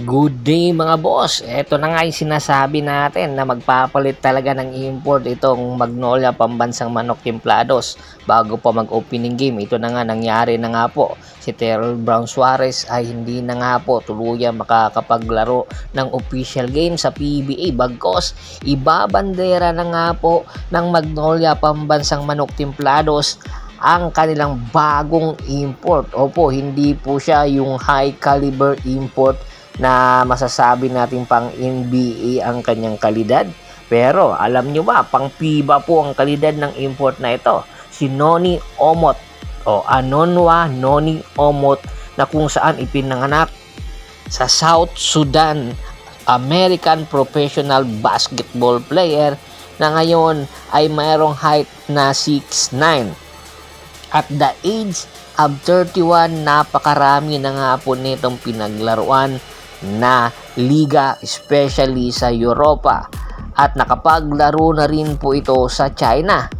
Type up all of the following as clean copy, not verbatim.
Good day mga boss. Ito na nga yung sinasabi natin na magpapalit talaga ng import itong Magnolia Pambansang Manok Templados bago pa mag-opening game. Ito na nga nangyari na nga po. Si Terrell Brown Suarez ay hindi na nga po tuluyang makakapaglaro ng official game sa PBA bagkos ibabandera na nga po ng Magnolia Pambansang Manok Templados ang kanilang bagong import. Opo, hindi po siya yung high caliber import na masasabi natin pang NBA ang kanyang kalidad. Pero alam nyo ba, pang FIBA po ang kalidad ng import na ito. Si Noni Omot o Anonwa Noni Omot na kung saan ipinanganak sa South Sudan, American professional basketball player na ngayon ay mayroong height na 6'9". At the age of 31, napakarami na nga po nitong pinaglaruan na liga, especially sa Europa, at nakapaglaro na rin po ito sa China.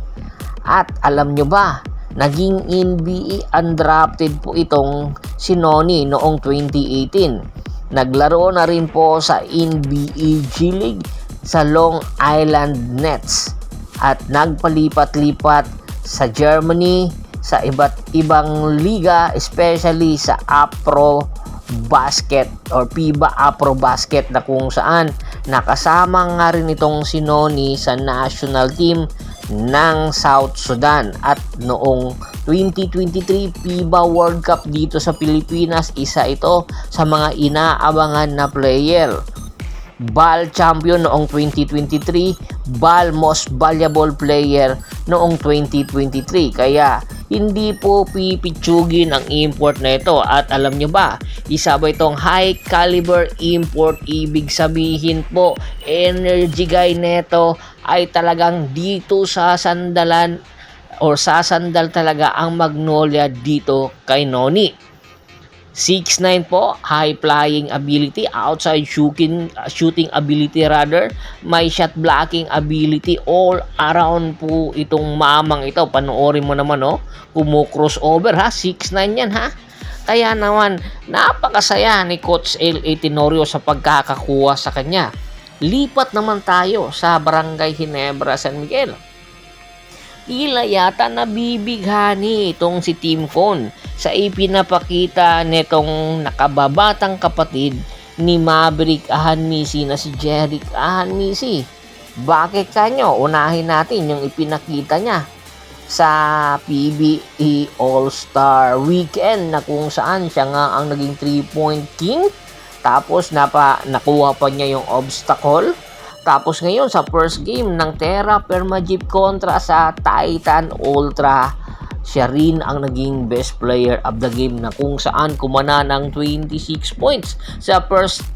At alam nyo ba, naging NBA undrafted po itong si Noni noong 2018. Naglaro na rin po sa NBA G League sa Long Island Nets at nagpalipat-lipat sa Germany sa iba't ibang liga, especially sa Afro Basket or FIBA Afro Basket, na kung saan nakasama nga rin itong si Noni sa national team ng South Sudan. At noong 2023 FIBA World Cup dito sa Pilipinas, isa ito sa mga inaabangan na player. BAL champion noong 2023, BAL most valuable player noong 2023. Kaya hindi po pipitsugin ang import na ito. At alam nyo ba, isa ba itong high caliber import? Ibig sabihin po, energy guy neto ay talagang dito sasandalan or sasandal talaga ang Magnolia dito kay Noni. 6'9 po, high flying ability, outside shooting ability rather, may shot blocking ability, all around po itong mamang ito. Panoorin mo naman, kumo-crossover ha, 6'9 yan ha. Kaya naman, napakasaya ni Coach L.A. Tenorio sa pagkakakuha sa kanya. Lipat naman tayo sa Barangay Ginebra, San Miguel. Tila yata nabibighani itong si Team Con sa ipinapakita nitong nakababatang kapatid ni Maverick Ahanmisi na si Jerick Ahanmisi. Bakit kanyo? Unahin natin yung ipinakita niya sa PBA All-Star Weekend na kung saan siya nga ang naging 3-point king. Tapos nakuha pa niya yung obstacle. Tapos ngayon sa first game ng Terra Permajip kontra sa Titan Ultra, siya rin ang naging best player of the game na kung saan kumana ng 26 points. Sa first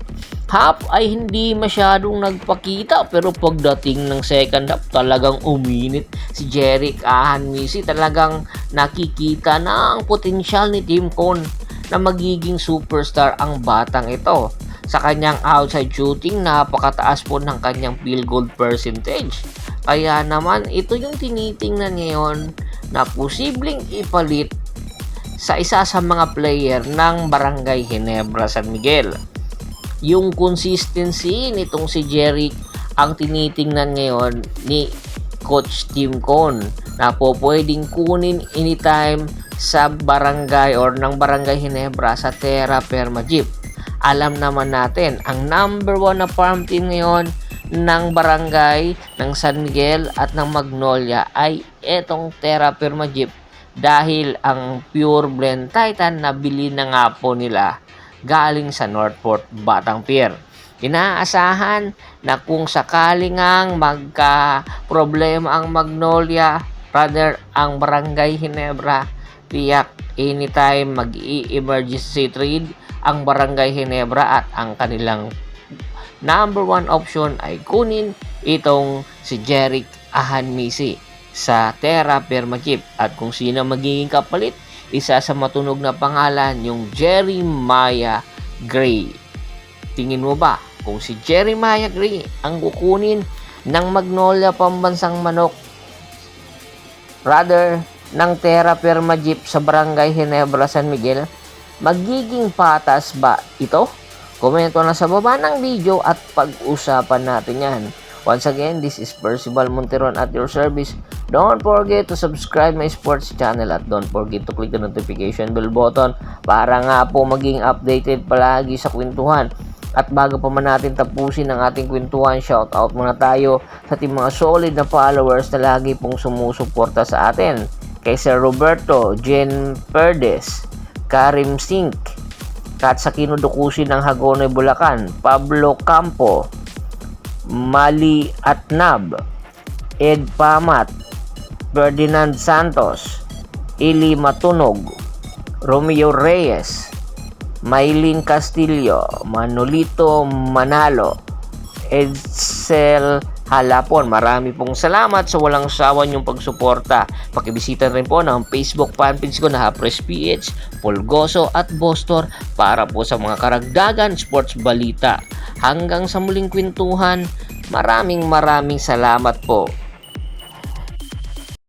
half ay hindi masyadong nagpakita, pero pagdating ng second half talagang uminit si Jerick Ahanmisi. Talagang nakikita na ang potensyal ni Team Con na magiging superstar ang batang ito. Sa kanyang outside shooting, napakataas po ng kanyang field goal percentage. Kaya naman, ito yung tinitingnan ngayon na posibleng ipalit sa isa sa mga player ng Barangay Ginebra San Miguel. Yung consistency nitong si Jerick ang tinitingnan ngayon ni Coach Tim Con na po pwedeng kunin anytime sa barangay or ng Barangay Ginebra sa Terra Permajip. Alam naman natin, ang number 1 na farm team ngayon ng barangay ng San Miguel at ng Magnolia ay etong Terra Permajip, dahil ang Pure Blend Titan nabili na nga po nila galing sa Northport, Batang Pier. Inaasahan na kung sakaling ang magka-problema ang Magnolia, rather ang Barangay Ginebra, tiyak anytime mag-i-emergency trade ang Barangay Ginebra at ang kanilang number 1 option ay kunin itong si Jerick Ahanmisi sa Terra Permajip. At kung sino magiging kapalit, isa sa matunog na pangalan, yung Jeremiah Gray. Tingin mo ba kung si Jeremiah Gray ang kukunin ng Magnolia Pambansang Manok, rather ng Terra Permajip sa Barangay Ginebra San Miguel, magiging patas ba ito? Komento na sa baba ng video at pag-usapan natin yan. Once again, this is Percival Monteron at your service. Don't forget to subscribe my sports channel at don't forget to click the notification bell button para nga po maging updated palagi sa kwentuhan. At bago pa man natin tapusin ang ating kwentuhan, shoutout muna tayo sa ating mga solid na followers na lagi pong sumusuporta sa atin. Kay Sir Roberto, Jen Perdes, Karim Sink, Katsakino Dukusin ng Hagonoy, Bulacan, Pablo Campo, Mali Atnab, Ed Pamat, Ferdinand Santos, Ili Matunog, Romeo Reyes, Maylin Castillo, Manolito Manalo, Edsel Halapon. Marami pong salamat sa walang sawa niyong pagsuporta. Pakibisita rin po ng Facebook fanpage ko na Hapres PH, Pulgoso at Bostor para po sa mga karagdagan sports balita. Hanggang sa muling kwentuhan, maraming salamat po.